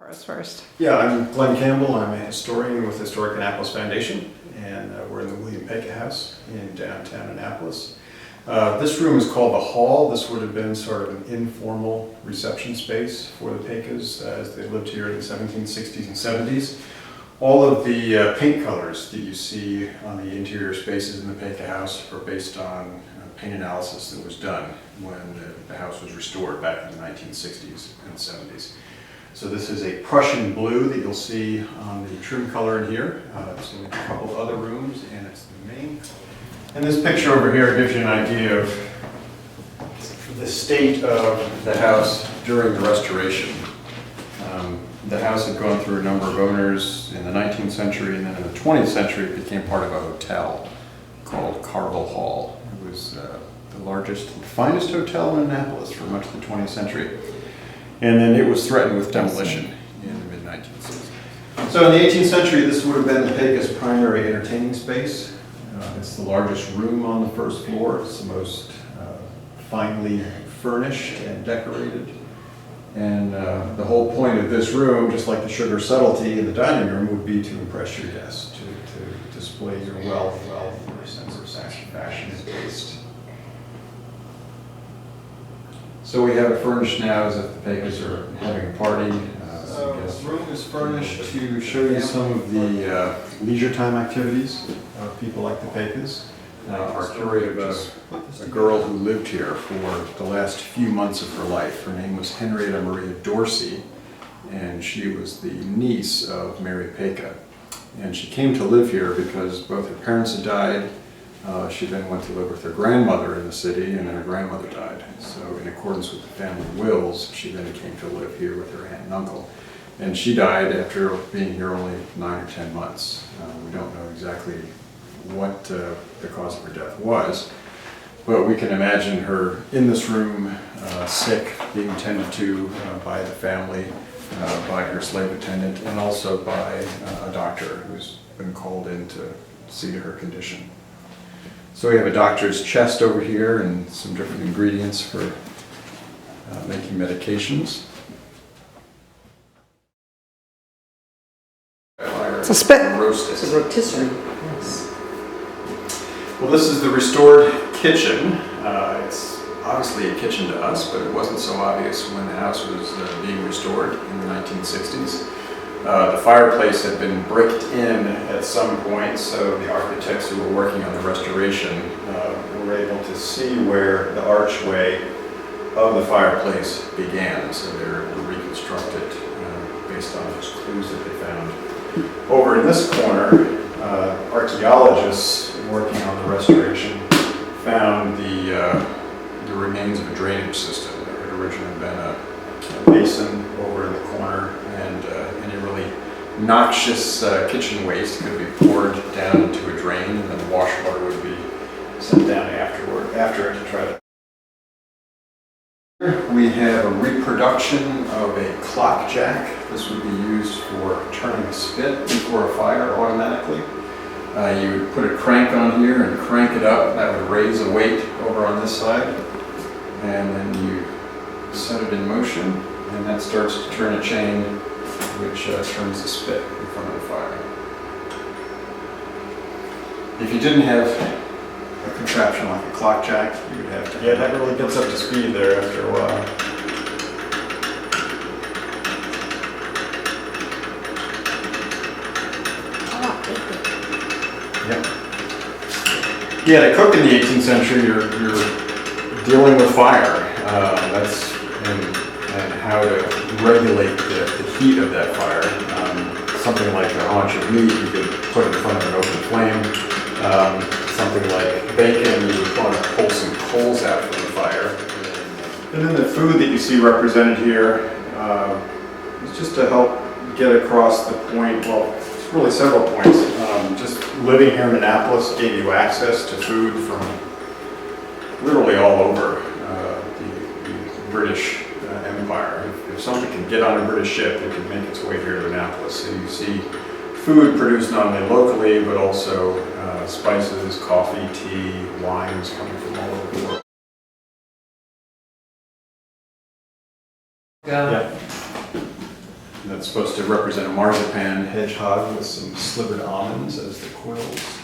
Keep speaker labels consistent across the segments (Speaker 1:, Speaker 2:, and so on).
Speaker 1: Us first.
Speaker 2: Yeah, I'm Glenn Campbell. I'm a historian with Historic Annapolis Foundation, and we're in the William Paca House in downtown Annapolis. This room is called the Hall. This would have been sort of an informal reception space for the Pacas as they lived here in the 1760s and 70s. All of the paint colors that you see on the interior spaces in the Paca House are based on paint analysis that was done when the house was restored back in the 1960s and 70s. So this is a Prussian blue that you'll see on the trim color in here. It's in a couple of other rooms, and it's the main. And this picture over here gives you an idea of the state of the house during the restoration. The house had gone through a number of owners in the 19th century, and then in the 20th century it became part of a hotel called Carville Hall. It was the largest and finest hotel in Annapolis for much of the 20th century. And then it was threatened with demolition in the mid-1960s. So in the 18th century, this would have been the Paca's primary entertaining space. It's the largest room on the first floor. It's the most finely furnished and decorated. And the whole point of this room, just like the sugar subtlety in the dining room, would be to impress your guests, to display your wealth, your sense of fashion and taste. So we have it furnished now as if the Pacas are having a party. The room is furnished to show you some of the leisure time activities of people like the Pacas. Our curator was a girl who lived here for the last few months of her life. Her name was Henrietta Maria Dorsey, and she was the niece of Mary Paca. And she came to live here because both her parents had died. She then went to live with her grandmother in the city, and then her grandmother died. So in accordance with the family wills, she then came to live here with her aunt and uncle. And she died after being here only 9 or 10 months. We don't know exactly what the cause of her death was, but we can imagine her in this room, sick, being tended to by the family, by her slave attendant, and also by a doctor who's been called in to see to her condition. So we have a doctor's chest over here and some different ingredients for making medications.
Speaker 1: It's a spit.
Speaker 2: Roasted.
Speaker 3: It's a rotisserie. Yes.
Speaker 2: Well, this is the restored kitchen. It's obviously a kitchen to us, but it wasn't so obvious when the house was being restored in the 1960s. The fireplace had been bricked in at some point, so the architects who were working on the restoration were able to see where the archway of the fireplace began. So they were able to reconstruct it based on those clues that they found. Over in this corner, archaeologists working on the restoration found the remains of a drainage system. There had originally been a basin over in the corner, and any really noxious kitchen waste could be poured down into a drain, and then the wash water would be sent down after it to try to. We have a reproduction of a clock jack. This would be used for turning a spit before a fire automatically. You would put a crank on here and crank it up. That would raise a weight over on this side. And then you set it in motion, and that starts to turn a chain which turns the spit in front of the fire. If you didn't have a contraption like a clock jack, you would have to. Yeah, that really gets up to speed there after a while. Yeah, to cook in the 18th century, you're dealing with fire. And how to regulate the heat of that fire. Something like a haunch of meat you could put in front of an open flame. Something like bacon, you would want to pull some coals out from the fire. And then the food that you see represented here is just to help get across the point, well, it's really several points. Just living here in Annapolis gave you access to food from literally all over the British Empire. If something can get on a British ship, it can make its way here to Annapolis. So you see food produced not only locally, but also spices, coffee, tea, wines coming from all over the world. Yeah. That's supposed to represent a marzipan hedgehog with some slivered almonds as the quills.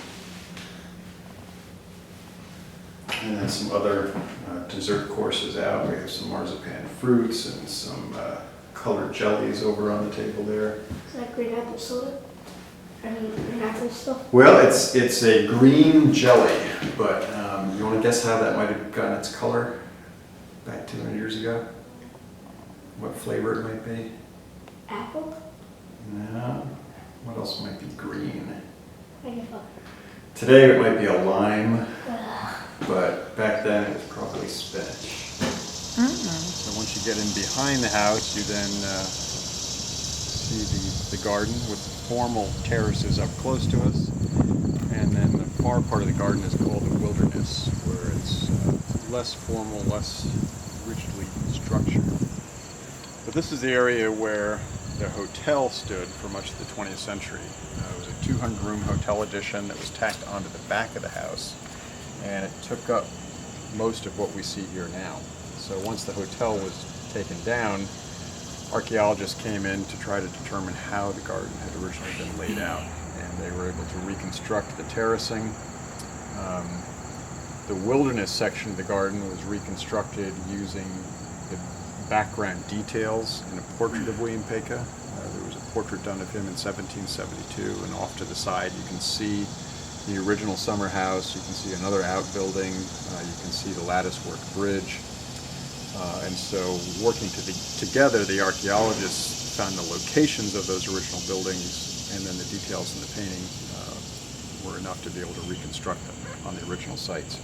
Speaker 2: And then some other dessert courses out. We have some marzipan fruits and some colored jellies over on the table there.
Speaker 1: Is that green apple soda? I mean, green apple stuff?
Speaker 2: Well, it's a green jelly, but you want to guess how that might have gotten its color back 200 years ago? What flavor it might be?
Speaker 1: Apple?
Speaker 2: No. What else might be green?
Speaker 1: I give up.
Speaker 2: Today it might be a lime,
Speaker 1: Ugh.
Speaker 2: but back then it was probably spinach. So once you get in behind the house, you then see the garden with the formal terraces up close to us. And then the far part of the garden is called the wilderness, where it's less formal, less richly structured. But this is the area where the hotel stood for much of the 20th century. It was a 200-room hotel addition that was tacked onto the back of the house, and it took up most of what we see here now. So once the hotel was taken down, archaeologists came in to try to determine how the garden had originally been laid out, and they were able to reconstruct the terracing. The wilderness section of the garden was reconstructed using the background details in a portrait of William Paca. There was a portrait done of him in 1772, and off to the side you can see the original summer house, you can see another outbuilding, you can see the lattice-work bridge. And so working together, the archaeologists found the locations of those original buildings, and then the details in the painting were enough to be able to reconstruct them on the original sites.